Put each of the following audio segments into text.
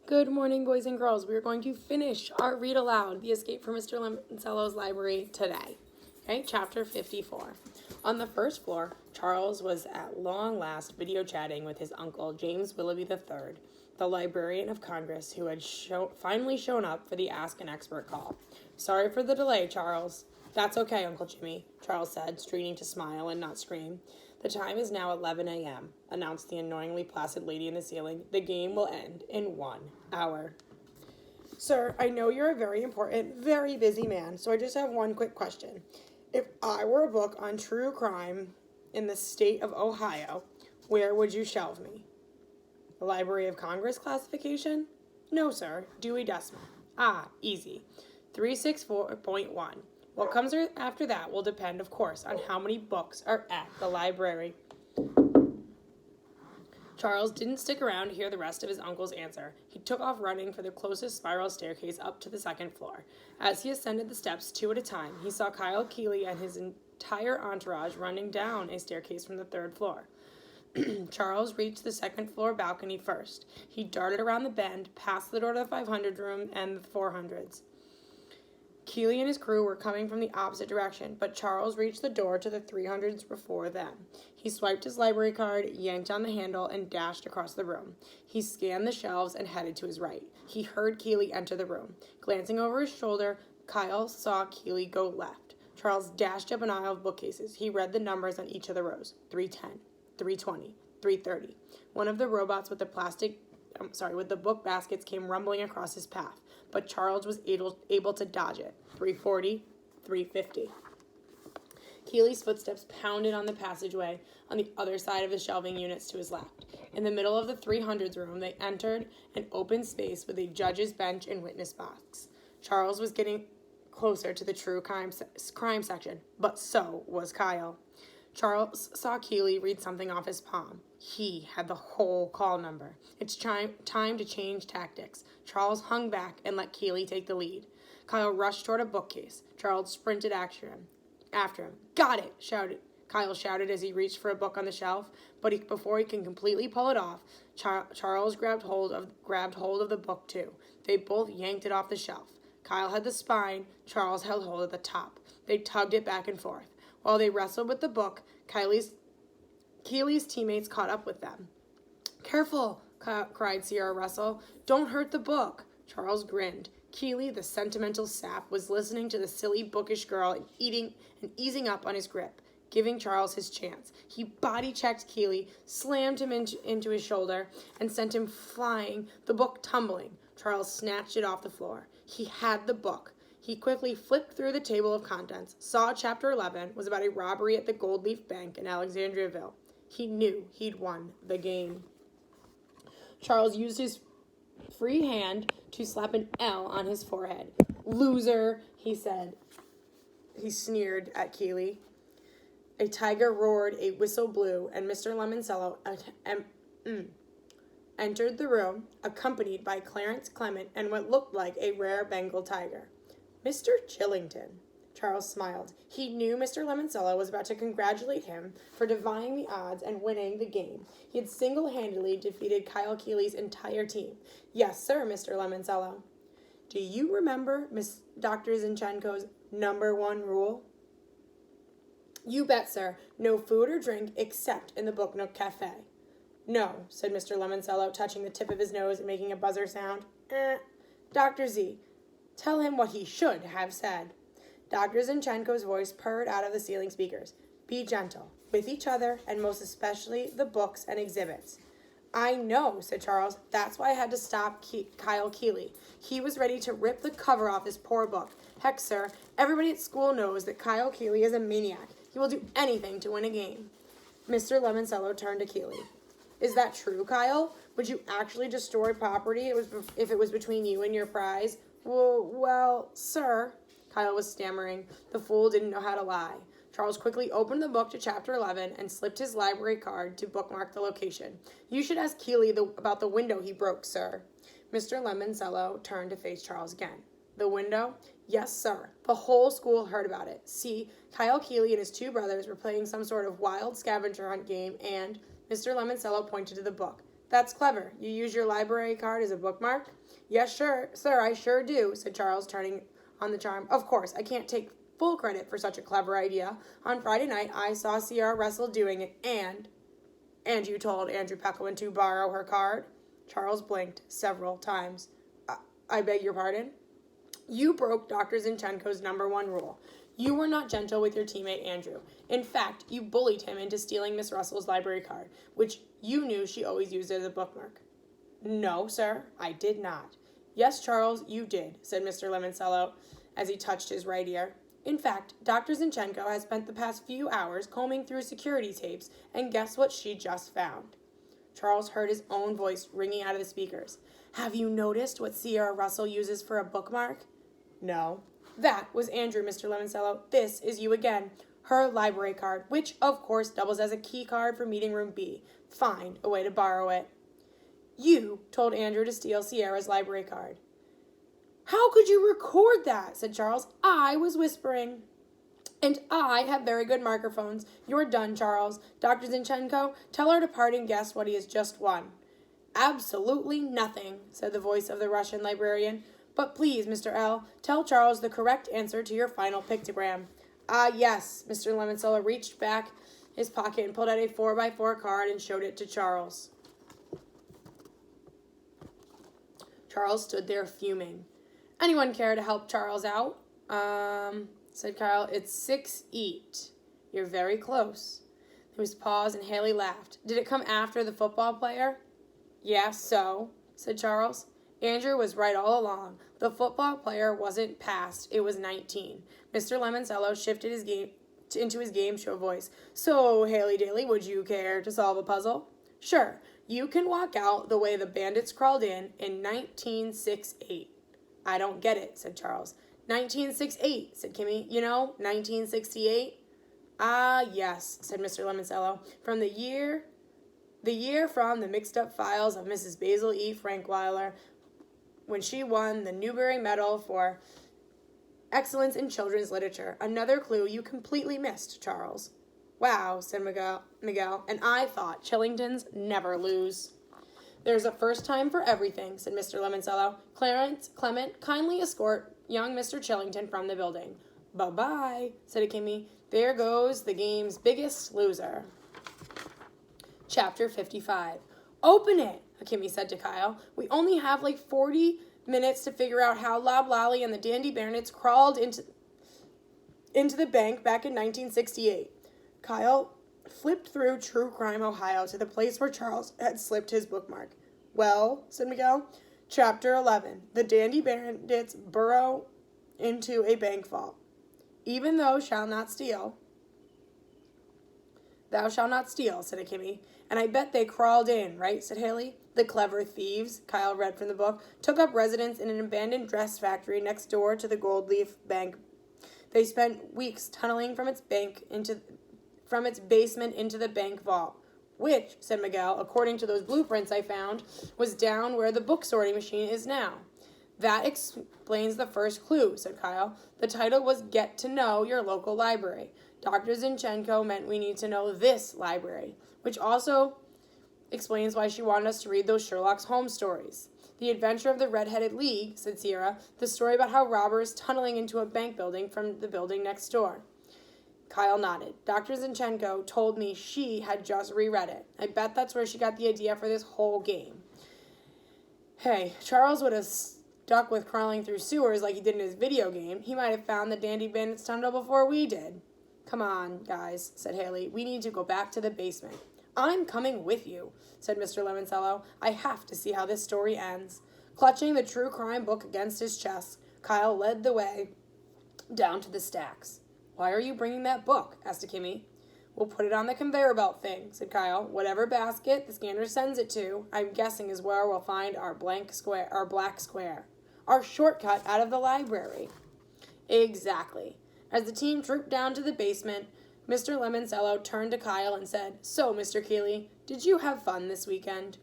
Good morning, boys and girls. We are going to finish our read aloud, The Escape from Mr. Lemoncello's Library today. Okay, chapter 54. On the first floor, Charles was at long last video chatting with his uncle, James Willoughby III, the Librarian of Congress, who had finally shown up for the Ask an Expert call. Sorry for the delay, Charles. That's okay, Uncle Jimmy, Charles said, straining to smile and not scream. The time is now 11 a.m., announced the annoyingly placid lady in the ceiling. The game will end in 1 hour. Sir, I know you're a very important, very busy man, so I just have one quick question. If I were a book on true crime in the state of Ohio, where would you shelve me? The Library of Congress classification? No, sir. Dewey Decimal. Ah, easy. 364.1. What comes after that will depend, of course, on how many books are at the library. Charles didn't stick around to hear the rest of his uncle's answer. He took off running for the closest spiral staircase up to the second floor. As he ascended the steps 2 at a time, he saw Kyle Keeley and his entire entourage running down a staircase from the 3rd floor. Charles reached the 2nd floor balcony first. He darted around the bend, past the door to the 500 room and the 400s. Keeley and his crew were coming from the opposite direction, but Charles reached the door to the 300s before them. He swiped his library card, yanked on the handle, and dashed across the room. He scanned the shelves and headed to his right. He heard Keeley enter the room. Glancing over his shoulder, Kyle saw Keeley go left. Charles dashed up an aisle of bookcases. He read the numbers on each of the rows. 310, 320, 330. One of the robots with the book baskets came rumbling across his path, but Charles was able to dodge it. 340, 350. Keeley's footsteps pounded on the passageway on the other side of the shelving units to his left. In the middle of the 300s room, they entered an open space with a judge's bench and witness box. Charles was getting closer to the true crime section, but so was Kyle. Charles saw Keeley read something off his palm. He had the whole call number. It's time to change tactics. Charles hung back and let Keeley take the lead. Kyle rushed toward a bookcase. Charles sprinted after him. Got it, Kyle shouted as he reached for a book on the shelf, but before he can completely pull it off, Charles grabbed hold of the book too. They both yanked it off the shelf. Kyle had the spine, Charles held hold of the top. They tugged it back and forth. While they wrestled with the book, Keeley's teammates caught up with them. Careful, cried Sierra Russell. Don't hurt the book. Charles grinned. Keeley, the sentimental sap, was listening to the silly, bookish girl and easing up on his grip, giving Charles his chance. He body-checked Keeley, slammed him into his shoulder, and sent him flying, the book tumbling. Charles snatched it off the floor. He had the book. He quickly flipped through the table of contents, saw Chapter 11 was about a robbery at the Gold Leaf Bank in Alexandriaville. He knew he'd won the game. Charles used his free hand to slap an L on his forehead. Loser, he said. He sneered at Keeley. A tiger roared, a whistle blew, and Mr. Lemoncello entered the room, accompanied by Clarence Clement and what looked like a rare Bengal tiger. Mr. Chillington, Charles smiled. He knew Mr. Lemoncello was about to congratulate him for defying the odds and winning the game. He had single-handedly defeated Kyle Keeley's entire team. Yes, sir, Mr. Lemoncello. Do you remember Miss Dr. Zinchenko's #1 rule? You bet, sir. No food or drink except in the Book Nook Cafe. No, said Mr. Lemoncello, touching the tip of his nose and making a buzzer sound. Dr. Z, tell him what he should have said. Dr. Zinchenko's voice purred out of the ceiling speakers. Be gentle, with each other, and most especially the books and exhibits. I know, said Charles. That's why I had to stop Kyle Keeley. He was ready to rip the cover off his poor book. Heck, sir, everybody at school knows that Kyle Keeley is a maniac. He will do anything to win a game. Mr. Lemoncello turned to Keeley. Is that true, Kyle? Would you actually destroy property if it was between you and your prize? Well, sir, Kyle was stammering. The fool didn't know how to lie. Charles quickly opened the book to Chapter 11 and slipped his library card to bookmark the location. You should ask Keeley about the window he broke, sir. Mr. Lemoncello turned to face Charles again. The window? Yes, sir. The whole school heard about it. See, Kyle Keeley and his 2 brothers were playing some sort of wild scavenger hunt game and Mr. Lemoncello pointed to the book. That's clever. You use your library card as a bookmark? Yes, sure, sir, I sure do, said Charles, turning on the charm. Of course, I can't take full credit for such a clever idea. On Friday night, I saw Sierra Russell doing it, and you told Andrew Peckowin to borrow her card? Charles blinked several times. I beg your pardon? You broke Dr. Zinchenko's #1 rule. You were not gentle with your teammate Andrew. In fact, you bullied him into stealing Miss Russell's library card, which you knew she always used as a bookmark. No, sir, I did not. Yes, Charles, you did, said Mr. Lemoncello as he touched his right ear. In fact, Dr. Zinchenko has spent the past few hours combing through security tapes, and guess what she just found? Charles heard his own voice ringing out of the speakers. Have you noticed what Sierra Russell uses for a bookmark? No. That was Andrew, Mr. Lemoncello. This is you again. Her library card, which, of course, doubles as a key card for meeting room B. Find a way to borrow it. You told Andrew to steal Sierra's library card. How could you record that? Said Charles. I was whispering. And I have very good microphones. You're done, Charles. Dr. Zinchenko, tell our departing guest what he has just won. Absolutely nothing, said the voice of the Russian librarian. But please, Mr. L., tell Charles the correct answer to your final pictogram. Yes. Mr. Lemoncello reached back his pocket and pulled out a 4x4 card and showed it to Charles. Charles stood there fuming. Anyone care to help Charles out? Said Kyle. It's 6-8. You're very close. There was a pause and Haley laughed. Did it come after the football player? Yeah, so, said Charles. Andrew was right all along. The football player wasn't past, it was 19. Mr. Lemoncello shifted his game into his game show voice. So, Haley Daly, would you care to solve a puzzle? Sure. You can walk out the way the bandits crawled in 1968. I don't get it, said Charles. 1968, said Kimmy. You know, 1968? Ah, yes, said Mr. Lemoncello. From the year from the mixed-up files of Mrs. Basil E. Frankweiler, when she won the Newbery Medal for Excellence in Children's Literature. Another clue you completely missed, Charles. Wow, said Miguel, and I thought Chillingtons never lose. There's a first time for everything, said Mr. Lemoncello. Clement, kindly escort young Mr. Chillington from the building. Bye-bye, said Kimmy. There goes the game's biggest loser. Chapter 55. Open it, Kimmy said to Kyle. We only have like 40 minutes to figure out how Loblolly and the Dandy Bandits crawled into the bank back in 1968. Kyle flipped through True Crime Ohio to the place where Charles had slipped his bookmark. Well, said Miguel, Chapter 11. The Dandy Bandits burrow into a bank vault. Even thou shalt not steal. Thou shalt not steal, said Kimmy. And I bet they crawled in, right, said Haley. The clever thieves, Kyle read from the book, took up residence in an abandoned dress factory next door to the Gold Leaf Bank. They spent weeks tunneling from its basement into the bank vault, which, said Miguel, according to those blueprints I found, was down where the book sorting machine is now. That explains the first clue, said Kyle. The title was Get to Know Your Local Library. Dr. Zinchenko meant we need to know this library, which also explains why she wanted us to read those Sherlock Holmes stories. The Adventure of the Red-Headed League, said Sierra, the story about how robbers tunneling into a bank building from the building next door. Kyle nodded. Dr. Zinchenko told me she had just reread it. I bet that's where she got the idea for this whole game. Hey, Charles would have stuck with crawling through sewers like he did in his video game. He might have found the Dandy Bandits tunnel before we did. Come on, guys, said Haley. We need to go back to the basement. I'm coming with you, said Mr. Lemoncello. I have to see how this story ends. Clutching the true crime book against his chest, Kyle led the way down to the stacks. Why are you bringing that book? Asked Kimmy. We'll put it on the conveyor belt thing, said Kyle. Whatever basket the scanner sends it to, I'm guessing is where we'll find our black square. Our shortcut out of the library. Exactly. As the team trooped down to the basement, Mr. Lemoncello turned to Kyle and said, So, Mr. Keeley, did you have fun this weekend?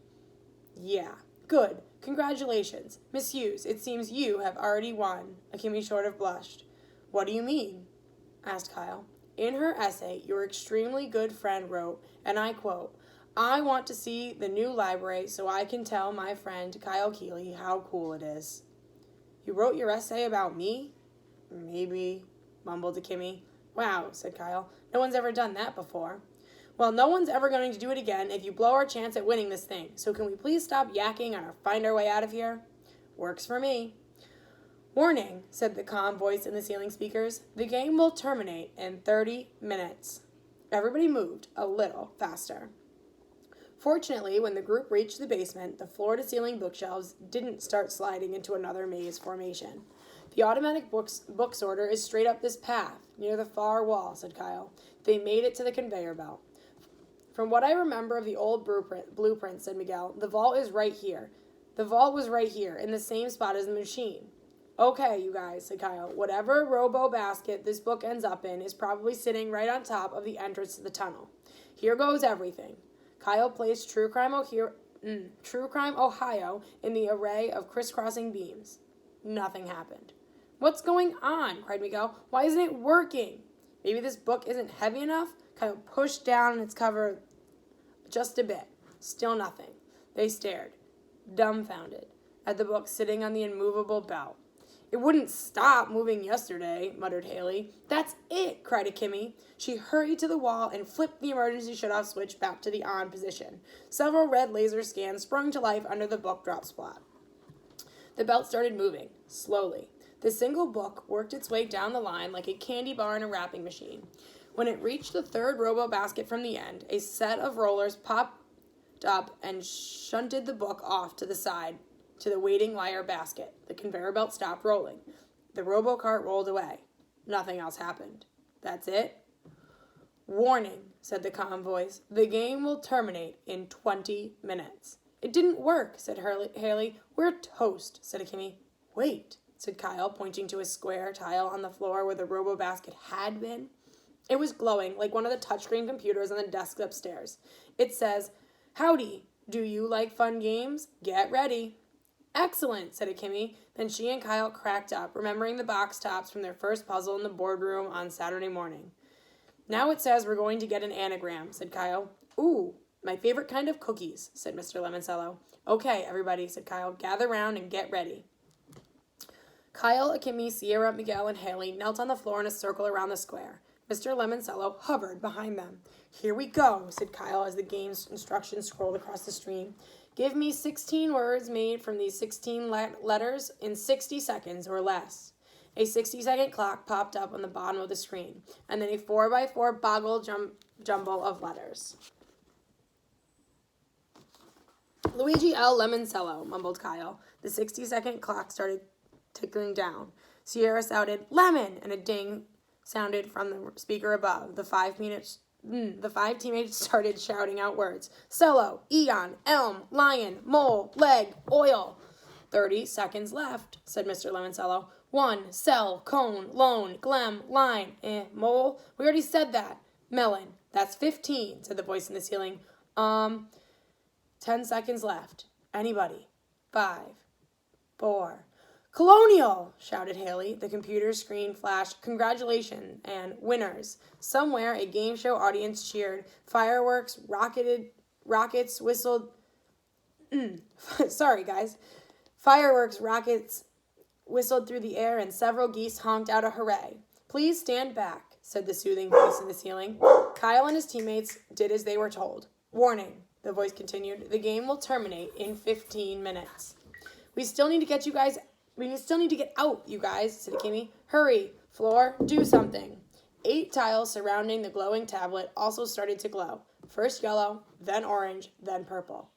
Yeah. Good. Congratulations. Miss Hughes, it seems you have already won. Kimmy sort of blushed. What do you mean? Asked Kyle. In her essay, your extremely good friend wrote, and I quote, I want to see the new library so I can tell my friend Kyle Keeley how cool it is. You wrote your essay about me? Maybe, mumbled Kimmy. Wow, said Kyle. No one's ever done that before. Well, no one's ever going to do it again if you blow our chance at winning this thing. So can we please stop yakking and find our way out of here? Works for me. Warning, said the calm voice in the ceiling speakers. The game will terminate in 30 minutes. Everybody moved a little faster. Fortunately, when the group reached the basement, the floor-to-ceiling bookshelves didn't start sliding into another maze formation. The automatic book sorter is straight up this path, near the far wall, said Kyle. They made it to the conveyor belt. From what I remember of the old blueprint, said Miguel, the vault is right here. The vault was right here, in the same spot as the machine. Okay, you guys, said Kyle. Whatever robo basket this book ends up in is probably sitting right on top of the entrance to the tunnel. Here goes everything. Kyle placed True Crime Ohio in the array of crisscrossing beams. Nothing happened. What's going on? Cried Miguel. Why isn't it working? Maybe this book isn't heavy enough? Kyle pushed down its cover just a bit. Still nothing. They stared, dumbfounded, at the book sitting on the immovable belt. It wouldn't stop moving yesterday, muttered Haley. That's it, cried Kimmy. She hurried to the wall and flipped the emergency shut-off switch back to the on position. Several red laser scans sprung to life under the book drop spot. The belt started moving, slowly. The single book worked its way down the line like a candy bar in a wrapping machine. When it reached the third robo basket from the end, a set of rollers popped up and shunted the book off to the side to the waiting wire basket. The conveyor belt stopped rolling. The robo cart rolled away. Nothing else happened. That's it? Warning, said the calm voice. The game will terminate in 20 minutes. It didn't work, said Haley. We're toast, said Kimmy. Wait, said Kyle, pointing to a square tile on the floor where the robo basket had been. It was glowing like one of the touchscreen computers on the desk upstairs. It says, Howdy, do you like fun games? Get ready. Excellent, said Kimmy. Then she and Kyle cracked up, remembering the box tops from their first puzzle in the boardroom on Saturday morning. Now it says we're going to get an anagram, said Kyle. Ooh, my favorite kind of cookies, said Mr. Lemoncello. Okay, everybody, said Kyle. Gather round and get ready. Kyle, Kimmy, Sierra, Miguel, and Haley knelt on the floor in a circle around the square. Mr. Lemoncello hovered behind them. Here we go, said Kyle as the game's instructions scrolled across the screen. Give me 16 words made from these 16 letters in 60 seconds or less. A 60-second clock popped up on the bottom of the screen, and then a 4x4 boggle jumble of letters. Luigi L. Lemoncello, mumbled Kyle. The 60-second clock started ticking down. Sierra shouted, Lemon, and a ding sounded from the speaker above. The five teammates started shouting out words. Cello, Eon, Elm, Lion, Mole, Leg, Oil. 30 seconds left, said Mr. Lemoncello. 1, Cell, Cone, Lone, Gleam, Line, Mole. We already said that. Melon. That's 15, said the voice in the ceiling. 10 seconds left. Anybody? 5, 4. Colonial, shouted Haley. The computer screen flashed, congratulations, and winners. Somewhere, a game show audience cheered. Fireworks, rockets whistled. Sorry, guys. Fireworks, rockets whistled through the air, and several geese honked out a hooray. Please stand back, said the soothing voice in the ceiling. Kyle and his teammates did as they were told. Warning, the voice continued. The game will terminate in 15 minutes. We still need to get out, you guys, said Kimmy. Hurry, Floor, do something. 8 tiles surrounding the glowing tablet also started to glow. First yellow, then orange, then purple.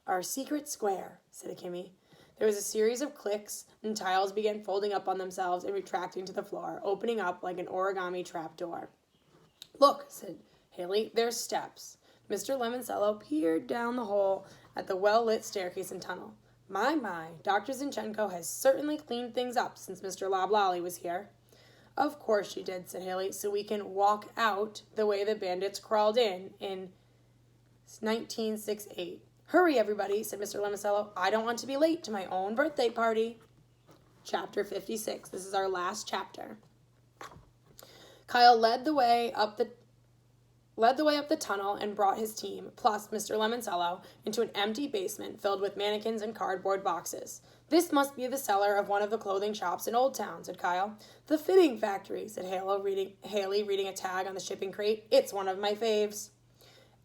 Our secret square, said Kimmy. There was a series of clicks, and tiles began folding up on themselves and retracting to the floor, opening up like an origami trapdoor. Look, said Haley, there's steps. Mr. Lemoncello peered down the hole at the well-lit staircase and tunnel. My, Dr. Zinchenko has certainly cleaned things up since Mr. Loblolly was here. Of course she did, said Haley, so we can walk out the way the bandits crawled in 1968. Hurry, everybody, said Mr. Lemoncello. I don't want to be late to my own birthday party. Chapter 56. This is our last chapter. Kyle led the way up led the way up the tunnel and brought his team, plus Mr. Lemoncello, into an empty basement filled with mannequins and cardboard boxes. "This must be the cellar of one of the clothing shops in Old Town," said Kyle. "The fitting factory," said Haley, reading a tag on the shipping crate. "It's one of my faves."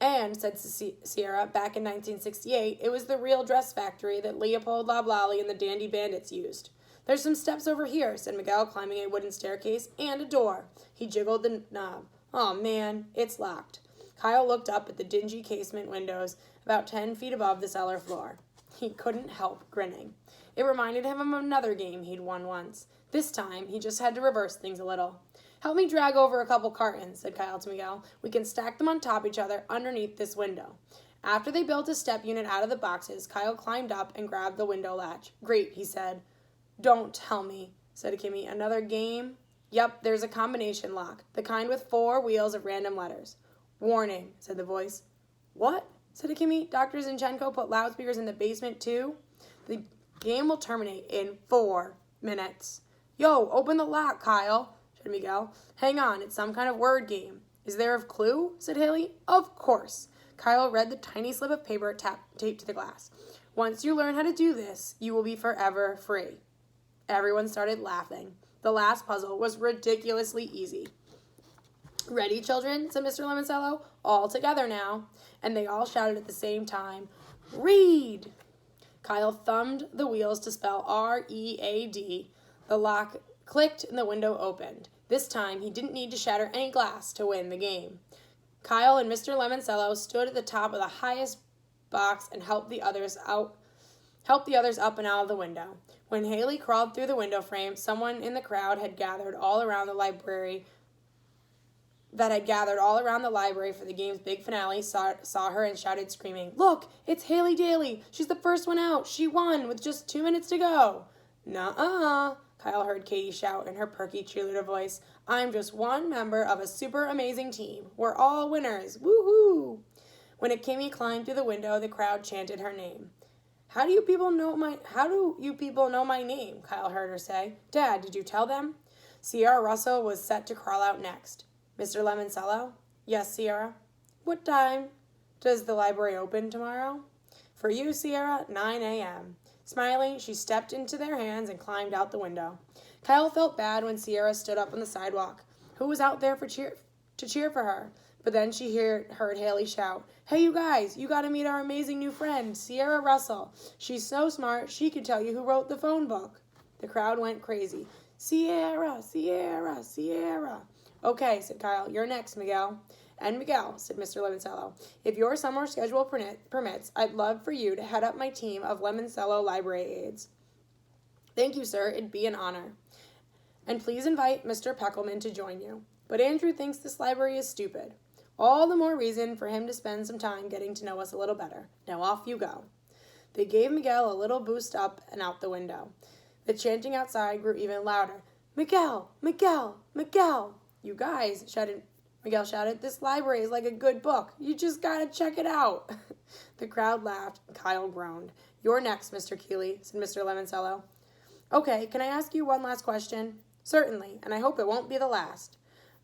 "And," said Sierra, "back in 1968, it was the real dress factory that Leopold Loblolly and the Dandy Bandits used." "There's some steps over here," said Miguel, climbing a wooden staircase, "and a door." He jiggled the knob. "Oh, man, it's locked." Kyle looked up at the dingy casement windows about 10 feet above the cellar floor. He couldn't help grinning. It reminded him of another game he'd won once. This time, he just had to reverse things a little. "Help me drag over a couple cartons," said Kyle to Miguel. "We can stack them on top of each other underneath this window." After they built a step unit out of the boxes, Kyle climbed up and grabbed the window latch. "Great," he said. "Don't tell me," said Kimmy. "Another game?" "Yep, there's a combination lock, the kind with 4 wheels of random letters." "Warning," said the voice. "What?" said Kimmy. "Dr. Zinchenko put loudspeakers in the basement too?" "The game will terminate in 4 minutes." "Yo, open the lock, Kyle," said Miguel. "Hang on, it's some kind of word game." "Is there a clue?" said Haley. "Of course." Kyle read the tiny slip of paper taped to the glass. "Once you learn how to do this, you will be forever free." Everyone started laughing. The last puzzle was ridiculously easy. "Ready, children?" said Mr. Lemoncello. "All together now." And they all shouted at the same time, "Read!" Kyle thumbed the wheels to spell R-E-A-D. The lock clicked and the window opened. This time, he didn't need to shatter any glass to win the game. Kyle and Mr. Lemoncello stood at the top of the highest box and helped the others up and out of the window. When Haley crawled through the window frame, someone in the crowd had gathered all around the library for the game's big finale saw her and shouted, screaming, "Look, it's Haley Daly. She's the first one out. She won with just 2 minutes to go." "Nuh-uh," Kyle heard Katie shout in her perky cheerleader voice. "I'm just one member of a super amazing team. We're all winners. Woohoo!" When Kimmy climbed through the window, the crowd chanted her name. How do you people know my name?" Kyle heard her say. "Dad, did you tell them?" Sierra Russell was set to crawl out next. "Mr. Lemoncello?" "Yes, Sierra." "What time does the library open tomorrow?" "For you, Sierra, 9 a.m. Smiling, she stepped into their hands and climbed out the window. Kyle felt bad when Sierra stood up on the sidewalk. Who was out there to cheer for her? But then she heard Haley shout, "Hey, you guys, you got to meet our amazing new friend, Sierra Russell. She's so smart, she could tell you who wrote the phone book." The crowd went crazy. "Sierra, Sierra, Sierra." "Okay," said Kyle. "You're next, Miguel." "And Miguel," said Mr. Lemoncello, "if your summer schedule permits, I'd love for you to head up my team of Lemoncello library aides." "Thank you, sir. It'd be an honor." "And please invite Mr. Peckelman to join you. But Andrew thinks this library is stupid." "All the more reason for him to spend some time getting to know us a little better. Now off you go." They gave Miguel a little boost up and out the window. The chanting outside grew even louder. "Miguel! Miguel! Miguel!" "You guys," Miguel shouted, "this library is like a good book. You just gotta check it out." The crowd laughed. Kyle groaned. "You're next, Mr. Keeley," said Mr. Lemoncello. "Okay, can I ask you one last question?" "Certainly, and I hope it won't be the last."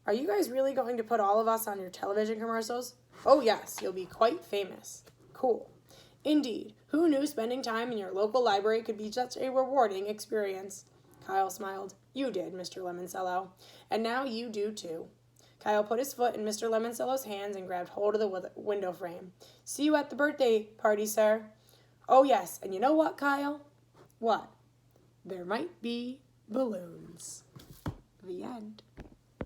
"Are you guys really going to put all of us on your television commercials?" "Oh, yes, you'll be quite famous." "Cool." "Indeed. Who knew spending time in your local library could be such a rewarding experience?" Kyle smiled. "You did, Mr. Lemoncello. And now you do, too." Kyle put his foot in Mr. Lemoncello's hands and grabbed hold of the window frame. "See you at the birthday party, sir." "Oh, yes, and you know what, Kyle?" "What?" "There might be balloons." The end.